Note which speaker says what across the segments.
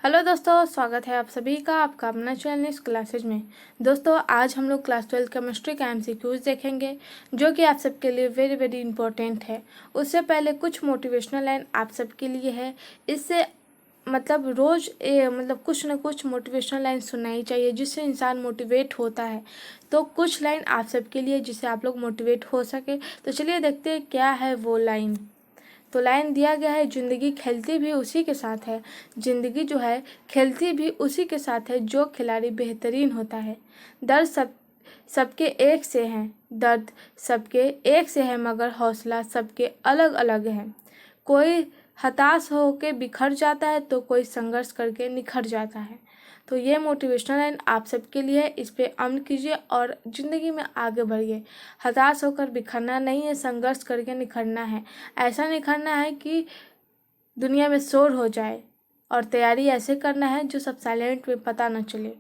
Speaker 1: Hello दोस्तों, स्वागत है आप सभी का आपका अपना चैनल इस क्लासेज में। दोस्तों, आज हम लोग क्लास 12 केमिस्ट्री का एमसीक्यूज देखेंगे जो कि आप सबके लिए वेरी वेरी इंपॉर्टेंट है। उससे पहले कुछ मोटिवेशनल लाइन आप सबके लिए है। इससे मतलब रोज़ कुछ ना कुछ मोटिवेशनल लाइन सुनना ही चाहिए जिससे इंसान मोटिवेट होता है। तो कुछ लाइन आप सबके लिए जिससे आप लोग मोटिवेट हो सके। तो चलिए देखते हैं क्या है वो लाइन। तो लाइन दिया गया है, ज़िंदगी खेलती भी उसी के साथ है। ज़िंदगी जो है खेलती भी उसी के साथ है जो खिलाड़ी बेहतरीन होता है। दर्द सबके एक से हैं, दर्द सबके एक से है मगर हौसला सबके अलग अलग है। कोई हताश होकर बिखर जाता है तो कोई संघर्ष करके निखर जाता है। तो ये मोटिवेशनल लाइन आप सबके लिए है। इस पे अमल कीजिए और ज़िंदगी में आगे बढ़िए। हताश होकर बिखरना नहीं है, संघर्ष करके निखरना है। ऐसा निखरना है कि दुनिया में शोर हो जाए, और तैयारी ऐसे करना है जो सब साइलेंट में पता न चले।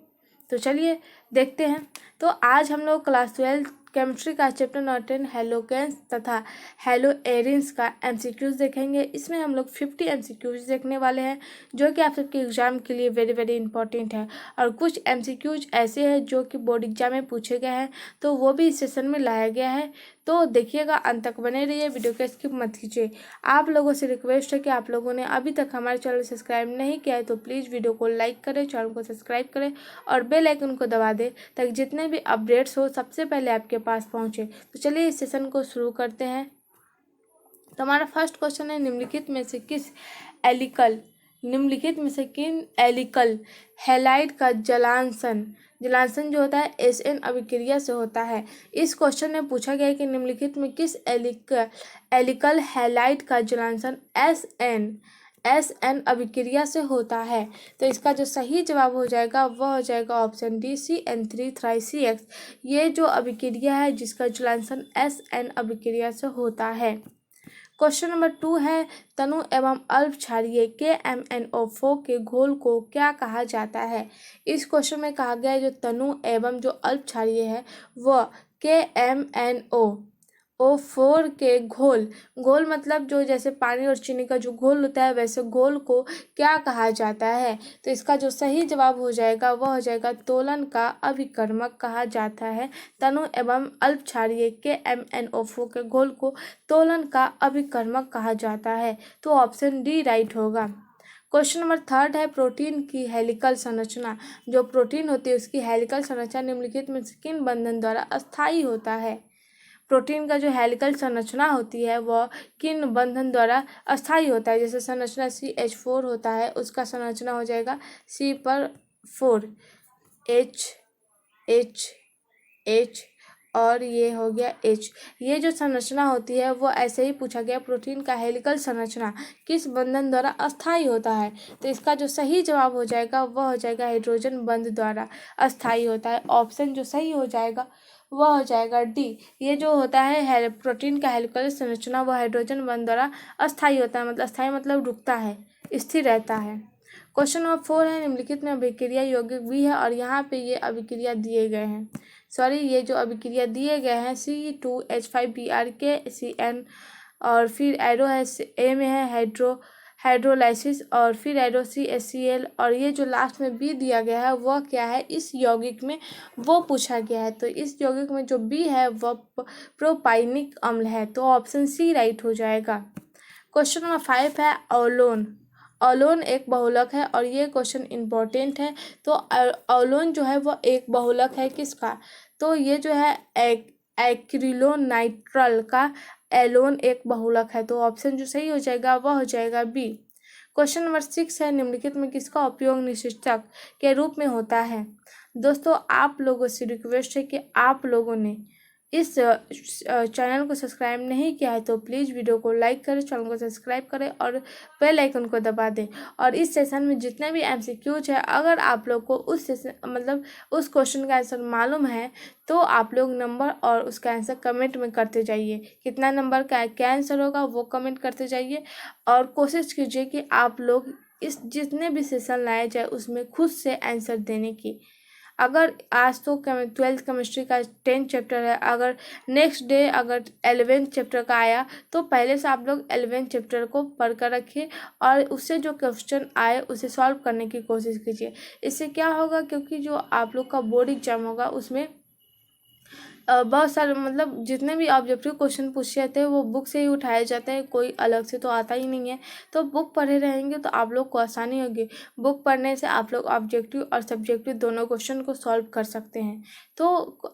Speaker 1: तो चलिए देखते हैं। तो आज हम लोग क्लास 12 केमिस्ट्री का चैप्टर नंबर 10 हेलोकेन्स तथा हेलो एरिन्स का एमसीक्यूज देखेंगे। इसमें हम लोग 50 एमसीक्यूज देखने वाले हैं जो कि आप सबके एग्जाम के लिए वेरी वेरी इंपॉर्टेंट है। और कुछ एमसीक्यूज ऐसे हैं जो कि बोर्ड एग्जाम में पूछे गए हैं, तो वो भी इस सेशन में लाया गया है। तो देखिएगा, अंत तक बने रहिए, वीडियो को स्किप मत कीजिए। आप लोगों से रिक्वेस्ट है कि आप लोगों ने अभी तक हमारे चैनल सब्सक्राइब नहीं किया है तो प्लीज़ वीडियो को लाइक करें, चैनल को सब्सक्राइब करें और बेल आइकन को दबा दें ताकि जितने भी अपडेट्स हो सबसे पहले आपके पास पहुंचे। तो चलिए इस सेशन को शुरू करते हैं। तो हमारा फर्स्ट क्वेश्चन है, निम्नलिखित में से किन एलिकल हैलाइड का जलांशन जो होता है SN अभिक्रिया से होता है। इस क्वेश्चन में पूछा गया है कि निम्नलिखित में किस एलिकल हैलाइड का जलांशन SN अभिक्रिया से होता है। तो इसका जो सही जवाब हो जाएगा वह हो जाएगा ऑप्शन डी, CN3 3CX। ये जो अभिक्रिया है जिसका जलांशन SN अभिक्रिया से होता है। क्वेश्चन नंबर 2 है, तनु एवं अल्प क्षारीय KMnO4 के घोल को क्या कहा जाता है। इस क्वेश्चन में कहा गया है जो तनु एवं जो अल्प क्षारीय है वह KMnO4 के घोल मतलब जो जैसे पानी और चीनी का जो घोल होता है वैसे घोल को क्या कहा जाता है। तो इसका जो सही जवाब हो जाएगा वह हो जाएगा तोलन का अभिकर्मक कहा जाता है। तनु एवं अल्प क्षारीय KMnO4 के घोल को तोलन का अभिकर्मक कहा जाता है। तो ऑप्शन डी राइट होगा। क्वेश्चन नंबर 3 है, प्रोटीन की हेलिकल संरचना। जो प्रोटीन होती है उसकी हेलिकल संरचना निम्नलिखित में से किन बंधन द्वारा अस्थायी होता है। प्रोटीन का जो हेलिकल संरचना होती है वह किन बंधन द्वारा अस्थायी होता है। जैसे संरचना CH4 होता है, उसका संरचना हो जाएगा C पर 4, H और ये हो गया H। ये जो संरचना होती है वो ऐसे ही पूछा गया, प्रोटीन का हेलिकल संरचना किस बंधन द्वारा अस्थायी होता है। तो इसका जो सही जवाब हो जाएगा वह हो जाएगा हाइड्रोजन बंध द्वारा अस्थायी होता है। ऑप्शन जो सही हो जाएगा वह हो जाएगा डी। ये जो होता है प्रोटीन का हेलिकल संरचना वह हाइड्रोजन बंध द्वारा अस्थायी होता है। मतलब अस्थायी मतलब रुकता है, स्थिर रहता है। क्वेश्चन नंबर 4 है, निम्नलिखित में अभिक्रिया यौगिक भी है और यहाँ पे ये अभिक्रिया दिए गए हैं। ये जो अभिक्रिया दिए गए हैं C2H5BrKCN और फिर एरो है A में है हाइड्रोलाइसिस और फिर एरो CHCl और ये जो लास्ट में बी दिया गया है वह क्या है इस यौगिक में वो पूछा गया है। तो इस यौगिक में जो बी है वह प्रोपाइनिक अम्ल है। तो ऑप्शन सी राइट हो जाएगा। क्वेश्चन नंबर 5 है, औलोन एक बहुलक है और ये क्वेश्चन इम्पोर्टेंट है। तो औलोन जो है वह एक बहुलक है किसका। तो ये जो है एक्रिलोनाइट्रल का एलोन एक बहुलक है। तो ऑप्शन जो सही हो जाएगा वह हो जाएगा बी। क्वेश्चन नंबर 6 है, निम्नलिखित में किसका उपयोग निषेचक के रूप में होता है। दोस्तों, आप लोगों से रिक्वेस्ट है कि आप लोगों ने इस चैनल को सब्सक्राइब नहीं किया है तो प्लीज़ वीडियो को लाइक करें, चैनल को सब्सक्राइब करें और बेल आइकन को दबा दें। और इस सेशन में जितने भी MCQज है, अगर आप लोग को उस सेशन उस क्वेश्चन का आंसर मालूम है तो आप लोग नंबर और उसका आंसर कमेंट में करते जाइए। कितना नंबर का क्या आंसर होगा वो कमेंट करते जाइए और कोशिश कीजिए कि आप लोग इस जितने भी सेशन लाए जाए उसमें खुद से आंसर देने की। अगर आज तो 12th केमिस्ट्री का 10th चैप्टर है, अगर नेक्स्ट डे अगर 11th चैप्टर का आया तो पहले से आप लोग 11th चैप्टर को पढ़ कर रखिए और उससे जो क्वेश्चन आए उसे सॉल्व करने की कोशिश कीजिए। इससे क्या होगा, क्योंकि जो आप लोग का बोर्ड एग्जाम होगा उसमें बहुत सारे मतलब जितने भी ऑब्जेक्टिव क्वेश्चन पूछे जाते हैं वो बुक से ही उठाए जाते हैं, कोई अलग से तो आता ही नहीं है। तो बुक पढ़े रहेंगे तो आप लोग को आसानी होगी। बुक पढ़ने से आप लोग ऑब्जेक्टिव और सब्जेक्टिव दोनों क्वेश्चन को सॉल्व कर सकते हैं। तो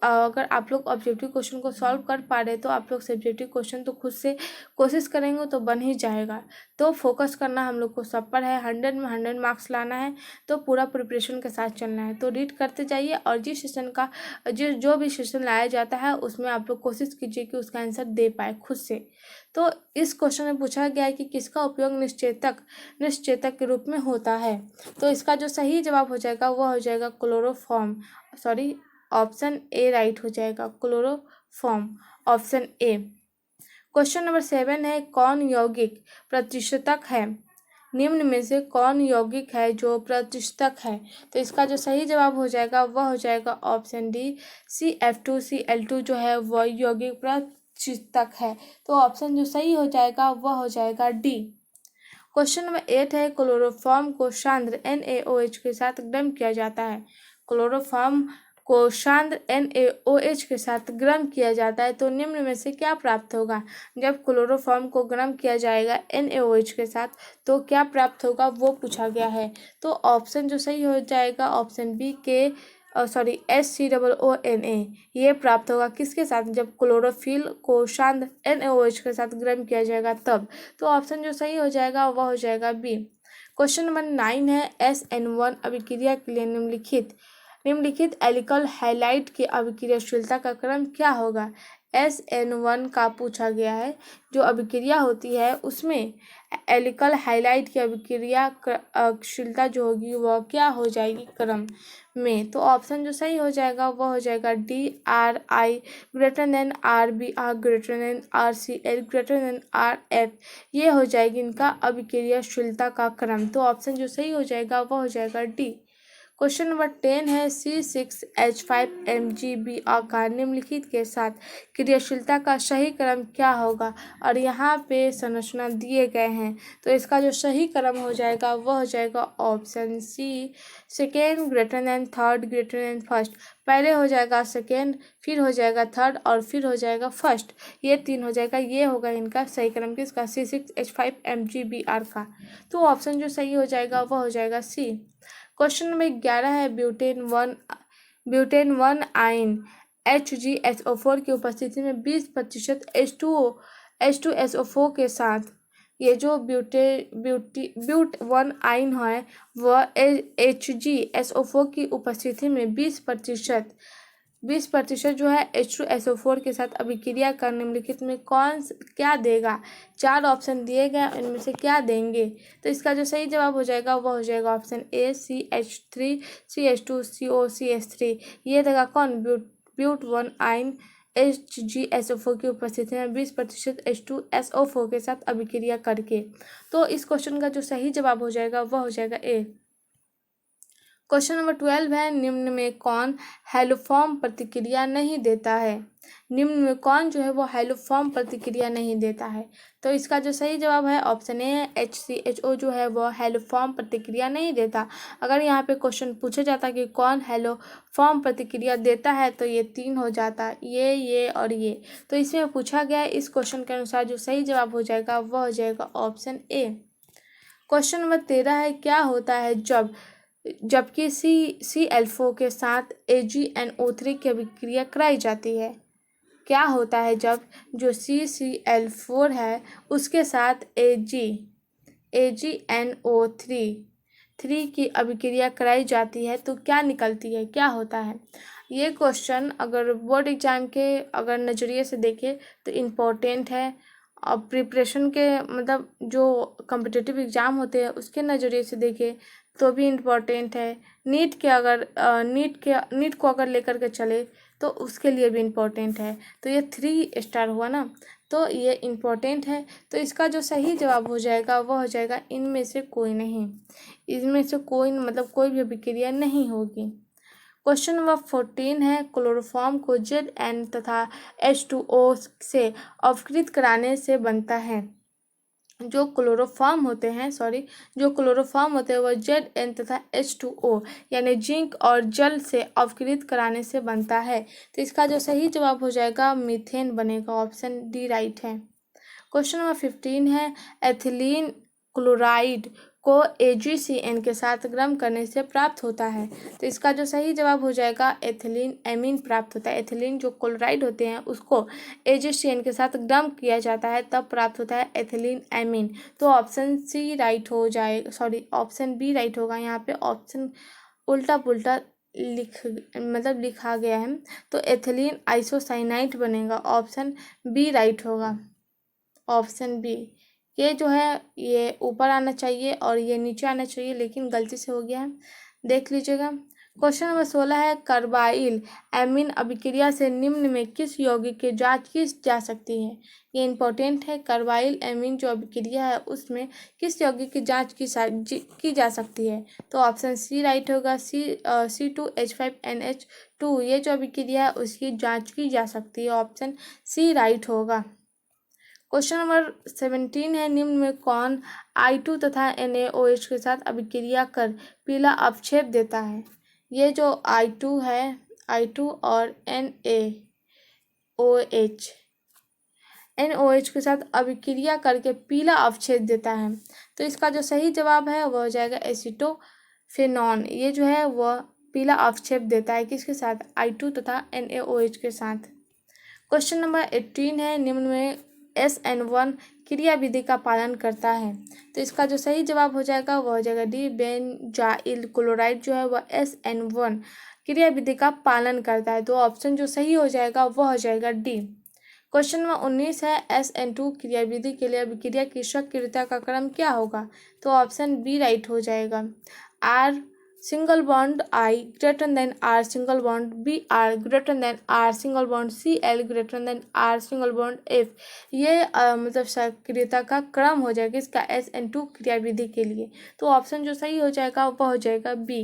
Speaker 1: अगर आप लोग ऑब्जेक्टिव क्वेश्चन को सॉल्व कर पा रहे तो आप लोग सब्जेक्टिव क्वेश्चन तो खुद से कोशिश करेंगे तो बन ही जाएगा। तो फोकस करना हम लोग को सब पर है, 100 में 100 मार्क्स लाना है, तो पूरा प्रिपरेशन के साथ चलना है। तो रीड करते जाइए और जिस सेशन का जो भी सेशन लाया जाता है उसमें आप लोग कोशिश कीजिए कि उसका आंसर दे पाए खुद से। तो इस क्वेश्चन में पूछा गया है कि किसका उपयोग निश्चेतक के रूप में होता है। तो इसका जो सही जवाब हो जाएगा वह हो जाएगा chloroform, sorry option A right हो जाएगा, chloroform, option A. Question number 7 है, कौन यौगिक प्रतिष्ठितक है? निम्न में से कौन यौगिक है जो प्रतिष्ठितक है? तो इसका जो सही जवाब हो जाएगा वह हो जाएगा ऑप्शन डी, CF2Cl2 जो है वह यौगिक प्रतिष्ठितक है। तो ऑप्शन जो सही हो जाएगा वह हो जाएगा डी। क्वेश्चन नंबर 8 है, क्लोरोफॉर्म को सांद्र NaOH के साथ गर्म किया जाता है। क्लोरोफॉर्म को सांद्र NaOH के साथ गर्म किया जाता है तो निम्न में से क्या प्राप्त होगा? जब क्लोरोफॉर्म को गर्म किया जाएगा NaOH के साथ तो क्या प्राप्त होगा वो पूछा गया है। तो ऑप्शन जो सही हो जाएगा ऑप्शन बी के HCOONA ये प्राप्त होगा किसके साथ? जब क्लोरोफिल को सांद्र NaOH के साथ गर्म किया जाएगा तब। तो ऑप्शन जो सही हो जाएगा वह हो जाएगा बी। क्वेश्चन नंबर 9 है, SN1 अभिक्रिया के लिए निम्नलिखित एल्किल हैलाइड की अभिक्रियाशीलता का क्रम क्या होगा? SN1 का पूछा गया है। जो अभिक्रिया होती है उसमें एल्किल हैलाइड की अभिक्रियाशीलता जो होगी वह क्या हो जाएगी क्रम में? तो ऑप्शन जो सही हो जाएगा वह हो जाएगा D, RI greater than RB, R greater than RC, L greater than RF। ये हो जाएगी इनका अभिक्रियाशीलता का क्रम। तो ऑप्शन जो सही हो जाएगा वह हो जाएगा डी। क्वेश्चन नंबर 10 है, C6H5MgBr का निम्नलिखित के साथ क्रियाशीलता का सही क्रम क्या होगा? और यहाँ पे संरचना दिए गए हैं तो इसका जो सही क्रम हो जाएगा वह हो जाएगा option C, second greater than third greater than first. पहले हो जाएगा सेकेंड, फिर हो जाएगा थर्ड और फिर हो जाएगा फर्स्ट, ये 3 हो जाएगा। ये होगा इनका सही क्रम किसका? C6H5MgBr का। तो ऑप्शन जो सही हो जाएगा वह हो जाएगा सी। क्वेश्चन नंबर 11 है, ब्यूटेन वन आयन HgSO4 की उपस्थिति में 20% H2SO4 के साथ ये जो ब्यूट वन आयन है वह HgSO4 की उपस्थिति में 20% जो है H2SO4 के साथ अभिक्रिया कर निम्नलिखित में कौन क्या देगा? 4 ऑप्शन दिए गए, इनमें से क्या देंगे? तो इसका जो सही जवाब हो जाएगा वह हो जाएगा option A, CH3 CH2 CO CH3। ये देगा कौन? ब्यूट वन आयन HgSO4 की उपस्थिति में 20% H2SO4 के साथ अभिक्रिया करके। तो इस क्वेश्चन का जो सही जवाब हो जाएगा वह हो जाएगा ए। क्वेश्चन नंबर 12 है, निम्न में कौन हैलोफॉर्म प्रतिक्रिया नहीं देता है? निम्न में कौन जो है वो हैलोफॉर्म प्रतिक्रिया नहीं देता है? तो इसका जो सही जवाब है ऑप्शन ए, HCHO जो है वो हैलोफॉर्म प्रतिक्रिया नहीं देता। अगर यहाँ पे क्वेश्चन पूछा जाता कि कौन हैलोफॉर्म प्रतिक्रिया देता है तो ये 3 हो जाता, ये और ये। तो इसमें पूछा गया है, इस क्वेश्चन के अनुसार जो सही जवाब हो जाएगा वह हो जाएगा ऑप्शन ए। क्वेश्चन नंबर 13 है, क्या होता है जबकि Cl4 के साथ AgNO3 की अभिक्रिया कराई जाती है? क्या होता है जब जो CCl4 है उसके साथ AgNO3 की अभिक्रिया कराई जाती है तो क्या निकलती है, क्या होता है? ये क्वेश्चन अगर बोर्ड एग्जाम के अगर नज़रिए से देखें तो इम्पोर्टेंट है, और प्रिपरेशन के मतलब जो कम्पिटिटिव एग्ज़ाम होते हैं उसके नज़रिए से देखें तो भी इम्पोर्टेंट है। नीट को अगर लेकर के चले तो उसके लिए भी इम्पोर्टेंट है। तो ये 3 स्टार हुआ ना, तो ये इम्पोर्टेंट है। तो इसका जो सही जवाब हो जाएगा वह हो जाएगा इनमें से कोई नहीं, इसमें से कोई मतलब कोई भी अभिक्रिया नहीं होगी। क्वेश्चन नंबर 14 है, क्लोरोफॉर्म को Zn तथा H2O से अवकृत कराने से बनता है। जो क्लोरोफॉर्म होते हैं वो Zn तथा H2O यानी जिंक और जल से अवकृत कराने से बनता है। तो इसका जो सही जवाब हो जाएगा मीथेन बनेगा, ऑप्शन डी राइट है। क्वेश्चन नंबर 15 है, एथिलीन क्लोराइड को AgCN के साथ गर्म करने से प्राप्त होता है। तो इसका जो सही जवाब हो जाएगा एथिलीन एमीन प्राप्त होता है। एथिलीन जो क्लोराइड होते हैं उसको AgCN के साथ गर्म किया जाता है तब प्राप्त होता है एथिलीन एमीन। तो ऑप्शन सी राइट हो जाएगा, ऑप्शन बी राइट होगा। यहाँ पे ऑप्शन उल्टा पुल्टा लिखा गया है, तो एथिलीन आइसोसाइनाइड बनेगा, ऑप्शन बी राइट होगा, ऑप्शन बी। ये जो है ये ऊपर आना चाहिए और ये नीचे आना चाहिए, लेकिन गलती से हो गया है, देख लीजिएगा। क्वेश्चन नंबर 16 है, कार्बाइल एमीन अभिक्रिया से निम्न में किस यौगिक की जांच की जा सकती है। ये इंपॉर्टेंट है, कार्बाइल एमीन जो अभिक्रिया है उसमें किस यौगिक की जांच की जा सकती है। तो ऑप्शन सी राइट होगा, C2H5NH2 ये जो अभिक्रिया है उसकी जांच की जा सकती है, ऑप्शन सी राइट होगा। क्वेश्चन नंबर 17 है, निम्न में कौन I2 तथा NaOH के साथ अभिक्रिया कर पीला अवक्षेप देता है। ये जो I2 है, I2 और NaOH के साथ अभिक्रिया करके पीला अवक्षेप देता है। तो इसका जो सही जवाब है वह हो जाएगा एसीटोफेनॉन। ये जो है वह पीला अवक्षेप देता है किसके साथ, I2 तथा NaOH के साथ। क्वेश्चन नंबर 18 है, निम्न में SN1 क्रिया विधि का पालन करता है। तो इसका जो सही जवाब हो जाएगा वह हो जाएगा डी, बेंजाइल क्लोराइड जो है वह SN1 क्रिया विधि का पालन करता है। तो ऑप्शन जो सही हो जाएगा वह हो जाएगा डी। क्वेश्चन नंबर 19 है, SN2 क्रिया विधि के लिए अभिक्रिया की सक्रियता का क्रम क्या होगा। तो ऑप्शन बी राइट हो जाएगा, R single bond I greater than R single bond B R greater than R single bond CL greater than R single bond F। ये सक्रियता का क्रम हो जाएगा इसका SN2 क्रिया विधि के लिए। तो ऑप्शन जो सही हो जाएगा वह हो जाएगा बी।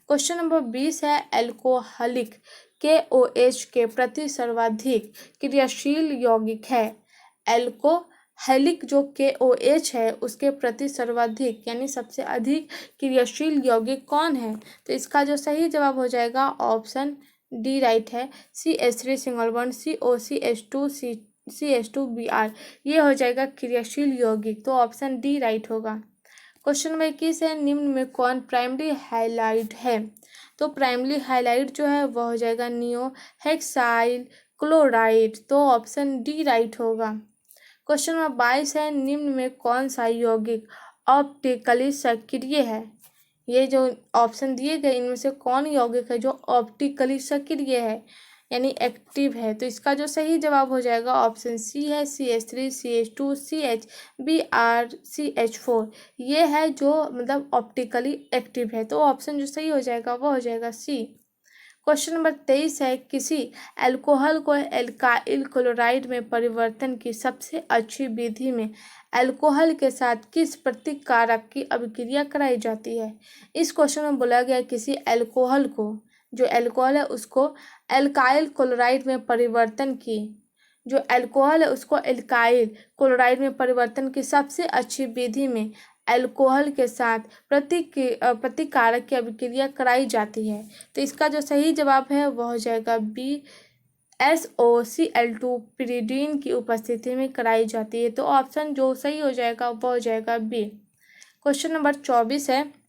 Speaker 1: क्वेश्चन नंबर 20 है, एल्कोहलिक KOH के प्रति सर्वाधिक क्रियाशील यौगिक है। एल्कोहलिक जो KOH है उसके प्रति सर्वाधिक यानी सबसे अधिक क्रियाशील यौगिक कौन है। तो इसका जो सही जवाब हो जाएगा ऑप्शन डी राइट है, CH3 single bond COCH2 CH2Br ये हो जाएगा क्रियाशील यौगिक। तो ऑप्शन डी राइट होगा। क्वेश्चन नंबर 21 है, निम्न में कौन प्राइमरी हाइलाइट है। तो प्राइमरी हाइलाइट जो है वह हो जाएगा नियोहेक्साइल क्लोराइड। तो ऑप्शन डी राइट होगा। क्वेश्चन नंबर 22 है, निम्न में कौन सा यौगिक ऑप्टिकली सक्रिय है। ये जो ऑप्शन दिए गए इनमें से कौन यौगिक है जो ऑप्टिकली सक्रिय है यानी एक्टिव है। तो इसका जो सही जवाब हो जाएगा ऑप्शन सी है, CH3 CH2 CHBr CH4 ये है जो ऑप्टिकली एक्टिव है। तो ऑप्शन जो सही हो जाएगा वो हो जाएगा सी। क्वेश्चन नंबर 23 है, किसी अल्कोहल को एल्काइल क्लोराइड में परिवर्तन की सबसे अच्छी विधि में अल्कोहल के साथ किस प्रतिकारक की अभिक्रिया कराई जाती है। इस क्वेश्चन में बोला गया किसी अल्कोहल को, जो अल्कोहल है उसको एल्काइल क्लोराइड में परिवर्तन की, जो अल्कोहल है उसको एल्काइल क्लोराइड में परिवर्तन की सबसे अच्छी विधि में अल्कोहल के साथ प्रतिकारक की अभिक्रिया कराई जाती है। तो इसका जो सही जवाब है वह हो जाएगा बी, SOCl2 पिरीडीन की उपस्थिति में कराई जाती है। तो ऑप्शन जो सही हो जाएगा वह हो जाएगा बी। क्वेश्चन नंबर 24 है,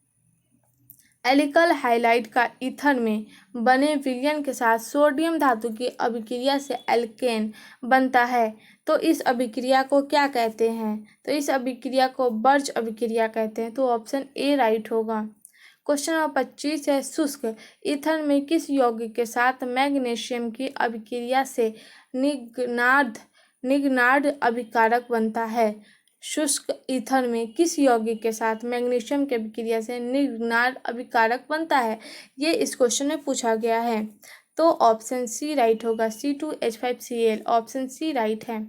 Speaker 1: एल्किल हाइलाइड का ईथर में बने विलयन के साथ सोडियम धातु की अभिक्रिया से एल्केन बनता है। तो इस अभिक्रिया को क्या कहते हैं। तो इस अभिक्रिया को बर्च अभिक्रिया कहते हैं। तो ऑप्शन ए राइट होगा। क्वेश्चन नंबर 25 है, शुष्क ईथर में किस यौगिक के साथ मैग्नीशियम की अभिक्रिया से निग्नार्ड अभिकारक बनता है। शुष्क ईथर में किस यौगिक के साथ मैग्नीशियम की अभिक्रिया से निग्नार्ड अभिकारक बनता है, ये इस क्वेश्चन में पूछा गया है। तो ऑप्शन सी राइट होगा, C2H5Cl ऑप्शन सी राइट है।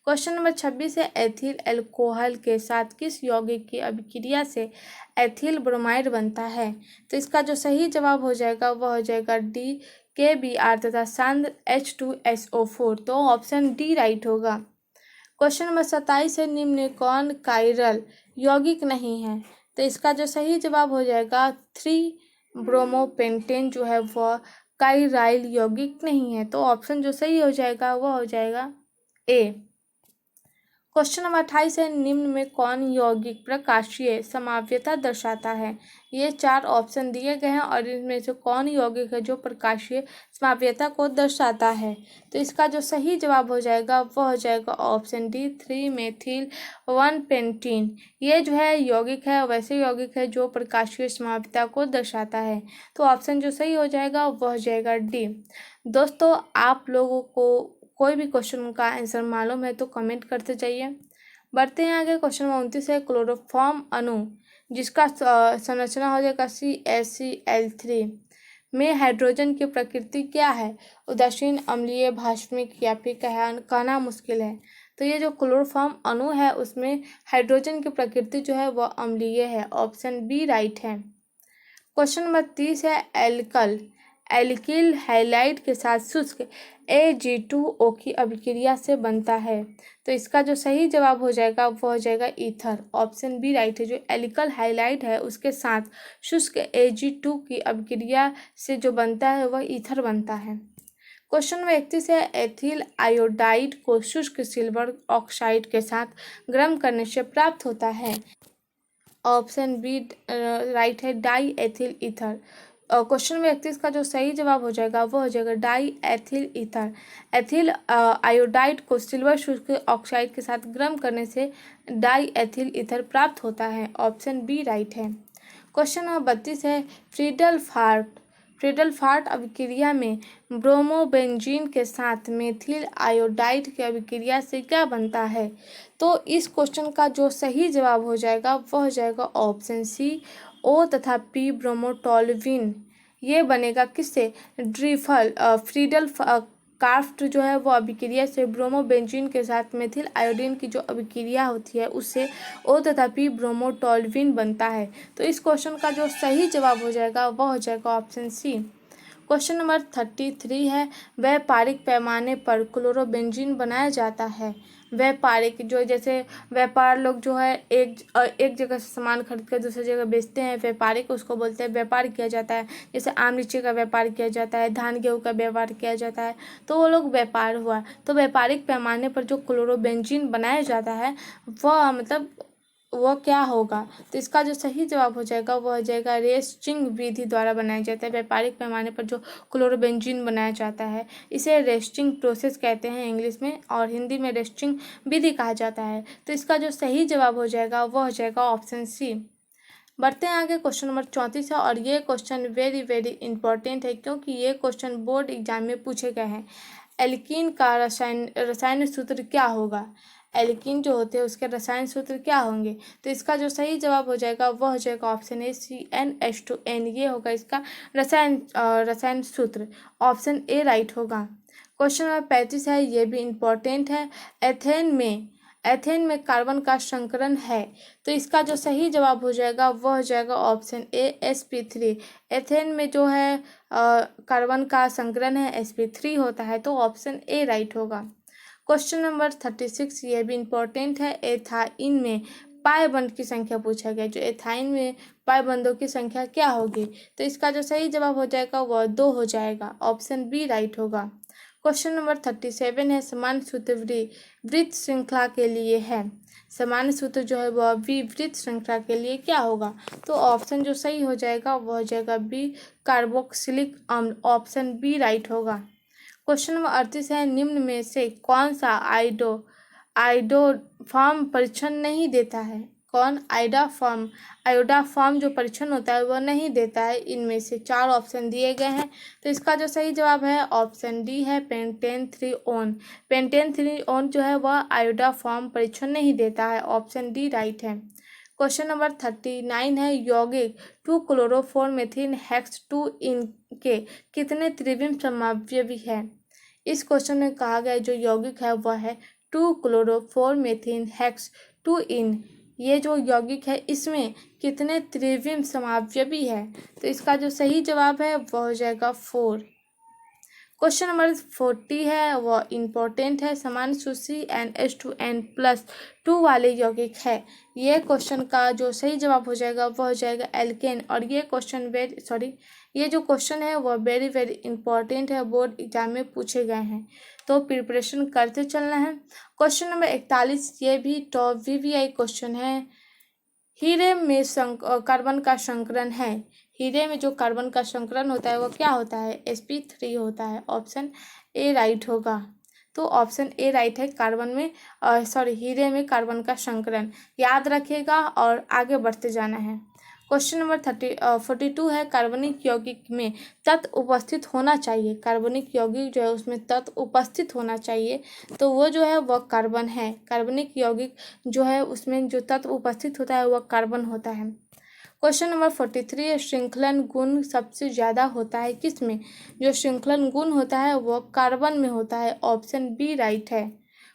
Speaker 1: क्वेश्चन नंबर 26 है एथिल अल्कोहल के साथ किस यौगिक की अभिक्रिया से एथिल ब्रोमाइड बनता है? तो इसका जो सही जवाब हो जाएगा वह हो जाएगा डी KBr तथा सांद्र H2SO4। तो ऑप्शन डी राइट होगा। क्वेश्चन नंबर 27 है निम्न में कौन कायरल यौगिक नहीं है? तो इसका जो सही जवाब हो जाएगा 3-ब्रोमोपेंटेन जो है वह कायराइल यौगिक नहीं है। तो ऑप्शन जो सही हो जाएगा वह हो जाएगा ए। क्वेश्चन नंबर 28 है निम्न में कौन यौगिक प्रकाशीय समाव्यता दर्शाता है? ये 4 ऑप्शन दिए गए हैं और इनमें से कौन यौगिक है जो प्रकाशीय समाव्यता को दर्शाता है? तो इसका जो सही जवाब हो जाएगा वह हो जाएगा ऑप्शन डी 3-मेथिल-1-पेंटीन। ये जो है यौगिक है वैसे यौगिक है जो प्रकाशीय समाव्यता को दर्शाता है। तो ऑप्शन जो सही हो जाएगा वह हो जाएगा डी। दोस्तों आप लोगों को कोई भी क्वेश्चन का आंसर मालूम है तो कमेंट करते जाइए। बढ़ते हैं आगे। क्वेश्चन नंबर 29 है क्लोरोफॉर्म अणु जिसका संरचना हो जाएगा CaCl3 में हाइड्रोजन की प्रकृति क्या है? उदासीन, अम्लीय, भाष्मिक या फिर कहना मुश्किल है। तो ये जो क्लोरोफॉर्म अणु है उसमें हाइड्रोजन की प्रकृति जो है वह अम्लीय है। ऑप्शन बी राइट है। क्वेश्चन नंबर 30 है एल्किल हैलाइड के साथ शुष्क Ag2O की अभिक्रिया से बनता है। तो इसका जो सही जवाब हो जाएगा वो हो जाएगा ईथर। ऑप्शन बी राइट है। जो एल्किल हैलाइड है उसके साथ शुष्क Ag2 की अभिक्रिया से जो बनता है वह ईथर बनता है। क्वेश्चन नंबर 31 है एथिल आयोडाइड को शुष्क सिल्वर ऑक्साइड के साथ गर्म करने से प्राप्त होता है। ऑप्शन बी राइट है die ethyl ether. Question number 31 का जो सही जवाब हो जाएगा वो हो जाएगा die ethyl ether. Ethyl iodide को सिल्वर शुष्क ऑक्साइड के साथ गर्म करने से डाई एथिल ईथर प्राप्त होता है। ऑप्शन बी राइट है। क्वेश्चन नंबर 32 है फ्रीडल-फार्ट अभिक्रिया में ब्रोमोबेंजीन के साथ मेथिल आयोडाइड की अभिक्रिया से क्या बनता है? तो इस क्वेश्चन का जो सही जवाब हो जाएगा वह हो जाएगा ऑप्शन सी O तथा P ब्रोमोटोल्यूइन। ये बनेगा किससे? फ्रीडल कार्फ्ट जो है वो अभिक्रिया से ब्रोमोबेंजीन के साथ मेथिल आयोडीन की जो अभिक्रिया होती है उससे O तथा P ब्रोमोटोल्यूइन बनता है। तो इस क्वेश्चन का जो सही जवाब हो जाएगा वह हो जाएगा ऑप्शन सी। क्वेश्चन नंबर 33 है व्यापारिक पैमाने पर क्लोरोबेंजीन बनाया जाता है। व्यापारिक जो जैसे व्यापार लोग जो है एक जगह से सामान खरीद कर दूसरी जगह बेचते हैं, व्यापारिक उसको बोलते हैं। व्यापार किया जाता है जैसे आम लीची का व्यापार किया जाता है, धान गेहूँ का व्यापार किया जाता है, तो वो लोग व्यापार हुआ। तो व्यापारिक पैमाने पर जो क्लोरोबेंजीन बनाया जाता है वह मतलब वह क्या होगा? तो इसका जो सही जवाब हो जाएगा वह हो जाएगा रेस्टिंग विधि द्वारा बनाया जाता है। व्यापारिक पैमाने पर जो क्लोरोबेंजीन बनाया जाता है इसे रेस्टिंग प्रोसेस कहते हैं इंग्लिश में, और हिंदी में रेस्टिंग विधि कहा जाता है। तो इसका जो सही जवाब हो जाएगा वह हो जाएगा ऑप्शन सी। बढ़ते हैं आगे। क्वेश्चन नंबर 34 है और ये क्वेश्चन वेरी वेरी इंपॉर्टेंट है क्योंकि ये क्वेश्चन बोर्ड एग्जाम में पूछे गए हैं। एल्कीन का रसायन सूत्र क्या होगा? एल्कीन जो होते हैं उसके रसायन सूत्र क्या होंगे? तो इसका जो सही जवाब हो जाएगा वह हो जाएगा ऑप्शन ए CnH2n। ये होगा इसका रसायन सूत्र। ऑप्शन ए राइट होगा। क्वेश्चन नंबर 35 है ये भी इम्पोर्टेंट है। एथेन में कार्बन का संकरण है। तो इसका जो सही जवाब हो जाएगा वह हो जाएगा ऑप्शन ए sp3। एथेन में जो है कार्बन का संकरण है sp3 होता है। तो ऑप्शन ए राइट होगा। क्वेश्चन नंबर 36 ये भी इम्पोर्टेंट है। एथाइन में पाई बंध की संख्या पूछा गया। जो एथाइन में पाई बंधों की संख्या क्या होगी? तो इसका जो सही जवाब हो जाएगा वह 2 हो जाएगा। ऑप्शन बी राइट होगा। क्वेश्चन नंबर 37 है समान सूत्र वृत्त श्रृंखला के लिए है। समान सूत्र जो है वह वृत्त श्रृंखला के लिए क्या होगा? तो ऑप्शन जो सही हो जाएगा वह हो जाएगा बी कार्बोक्सिलिक अम्ल। ऑप्शन बी राइट होगा। क्वेश्चन नंबर 38 है निम्न में से कौन सा आयोडोफॉर्म परीक्षण नहीं देता है? कौन आयोडाफॉर्म जो परीक्षण होता है वह नहीं देता है? इनमें से 4 ऑप्शन दिए गए हैं। तो इसका जो सही जवाब है ऑप्शन डी है पेंटेन 3-ओन। पेंटेन 3-ओन जो है वह आयोडाफॉर्म परीक्षण नहीं देता है। ऑप्शन डी राइट है। क्वेश्चन नंबर 39 है यौगिक 2-क्लोरोफोरमेथीन हेक्स 2 इनके कितने त्रिविम समावयवी है? इस क्वेश्चन में कहा गया जो यौगिक है वह है 2 chloro4 methyl hex 2 इन। ये जो यौगिक है इसमें कितने त्रिविम समावयवी है? तो इसका जो सही जवाब है वह हो जाएगा 4। क्वेश्चन नंबर 40 है वह इम्पोर्टेंट है। समान सूची NH2N+2 वाले यौगिक है। ये क्वेश्चन का जो सही जवाब हो जाएगा वह हो जाएगा एल्केन। और ये जो क्वेश्चन है वह वेरी वेरी इंपॉर्टेंट है, बोर्ड एग्जाम में पूछे गए हैं, तो प्रिपरेशन करते चलना है। क्वेश्चन नंबर 41 ये भी टॉप VVI क्वेश्चन है। हीरे में कार्बन का संकरण है। हीरे में जो कार्बन का संकरण होता है वो क्या होता है? sp3 होता है। ऑप्शन ए राइट होगा। तो ऑप्शन ए राइट है, कार्बन में हीरे में कार्बन का संकरण। याद रखिएगा और आगे बढ़ते जाना है। क्वेश्चन नंबर 42 है कार्बनिक यौगिक में तत्व उपस्थित होना चाहिए। कार्बनिक यौगिक जो है उसमें तत्व उपस्थित होना चाहिए, तो वो जो है वह कार्बन है। कार्बनिक यौगिक जो है उसमें जो तत्व उपस्थित होता है वह कार्बन होता है। क्वेश्चन नंबर 43 श्रृंखलन गुण सबसे ज़्यादा होता है किस में? जो श्रृंखलन गुण होता है वह कार्बन में होता है। ऑप्शन बी राइट है।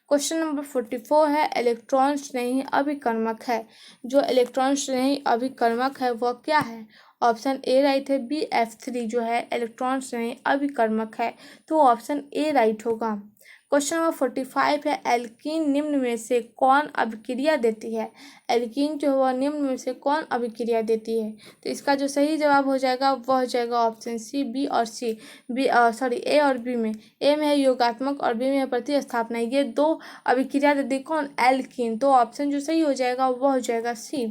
Speaker 1: क्वेश्चन नंबर 44 है इलेक्ट्रॉन श्रेणी अभिकर्मक है। जो इलेक्ट्रॉन श्रेणी अभिकर्मक है वह क्या है? ऑप्शन ए राइट है। BF3 जो है इलेक्ट्रॉन श्रेणी अभिकर्मक है, तो ऑप्शन ए राइट होगा। क्वेश्चन नंबर 45 है एल्कीन निम्न में से कौन अभिक्रिया देती है? एल्कीन जो है वह निम्न में से कौन अभिक्रिया देती है? तो इसका जो सही जवाब हो जाएगा वह हो जाएगा ऑप्शन सी, बी और सी। ए और बी में, ए में है योगात्मक और बी में है प्रतिस्थापना। ये दो अभिक्रिया देती कौन? एल्कीन। तो ऑप्शन जो सही हो जाएगा वह हो जाएगा सी।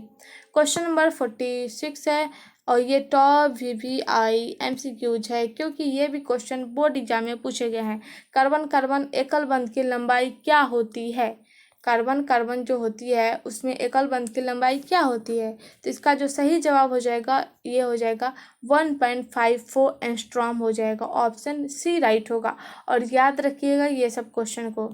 Speaker 1: क्वेश्चन नंबर 46 है और ये टॉप VVI MCQs है, क्योंकि ये भी क्वेश्चन बोर्ड एग्जाम में पूछे गए हैं। कार्बन कार्बन एकल बंध की लंबाई क्या होती है? कार्बन कार्बन जो होती है उसमें एकल बंध की लंबाई क्या होती है? तो इसका जो सही जवाब हो जाएगा ये हो जाएगा 1.54 एंगस्ट्रॉम हो जाएगा। ऑप्शन सी राइट होगा। और याद रखिएगा ये सब क्वेश्चन को।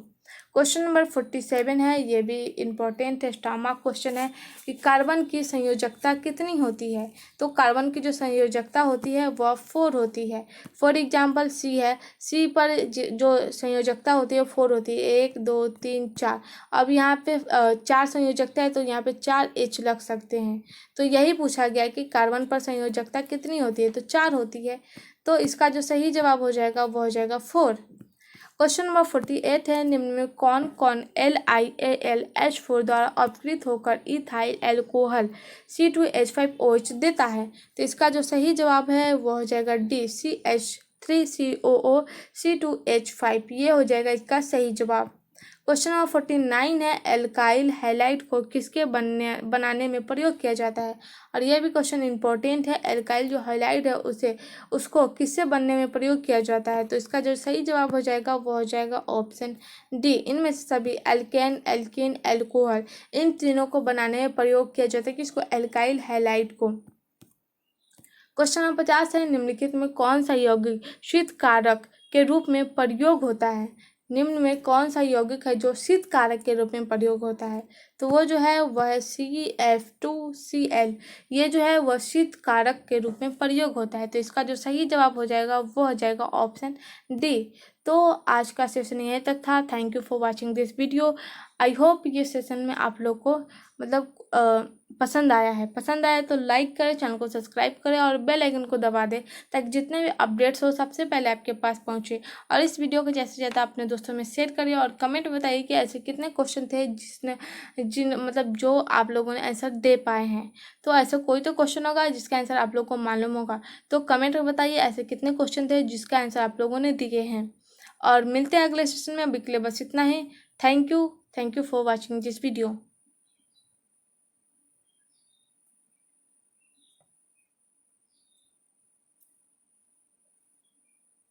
Speaker 1: क्वेश्चन नंबर 47 है, ये भी इम्पोर्टेंट है, स्टामा क्वेश्चन है कि कार्बन की संयोजकता कितनी होती है? तो कार्बन की जो संयोजकता होती है वह 4 होती है। फॉर एग्जांपल सी है, सी पर जो संयोजकता होती है 4 होती है, 1 2 3 4। अब यहाँ पे 4 संयोजकता है तो यहाँ पे 4 H लग सकते हैं। तो यही पूछा गया कि कार्बन पर संयोजकता कितनी होती है? तो 4 होती है। तो इसका जो सही जवाब हो जाएगा वह हो जाएगा 4। क्वेश्चन नंबर 48 है निम्न में कौन कौन LiAlH4 द्वारा अपकृत होकर इथाइल एल्कोहल C2H5OH देता है? तो इसका जो सही जवाब है वो हो जाएगा डी, CH3COO C2H5। ये हो जाएगा इसका सही जवाब। क्वेश्चन नंबर 49 है एल्काइल हैलाइड को किसके बनाने में प्रयोग किया जाता है? और यह भी क्वेश्चन इंपॉर्टेंट है। एल्काइल जो हैलाइड है उसको किससे बनने में प्रयोग किया जाता है? तो इसका जो सही जवाब हो जाएगा वो हो जाएगा ऑप्शन डी। इनमें से सभी एल्केन एल्कीन एल्कोहल इन तीनों को बनाने में प्रयोग किया जाता है किसको? एल्काइल हैलाइड को। क्वेश्चन नंबर 50 है निम्नलिखित में कौन सा यौगिक शीत कारक के रूप में प्रयोग होता है? निम्न में कौन सा यौगिक है जो शीत कारक के रूप में प्रयोग होता है? तो वो जो है वह है CF2Cl। ये जो है वह शीत कारक के रूप में प्रयोग होता है। तो इसका जो सही जवाब हो जाएगा वो हो जाएगा ऑप्शन डी। तो आज का सेशन यही तक था। Thank you for watching this video. I hope ये सेशन में आप लोग को मतलब पसंद आया है। पसंद आया तो लाइक करें, चैनल को सब्सक्राइब करें और बेल आइकन को दबा दें ताकि जितने भी अपडेट्स हो सबसे पहले आपके पास पहुंचे। और इस वीडियो को ज़्यादा से ज़्यादा अपने दोस्तों में शेयर करिए और कमेंट बताइए कि ऐसे कितने क्वेश्चन थे जो आप लोगों ने आंसर दे पाए हैं। तो ऐसा कोई तो क्वेश्चन होगा जिसका आंसर आप लोग को मालूम होगा, तो कमेंट में बताइए ऐसे कितने क्वेश्चन थे जिसका आंसर आप लोगों ने दिए हैं। और मिलते हैं अगले सेशन में। अभी के लिए बस इतना ही। Thank you for watching this video.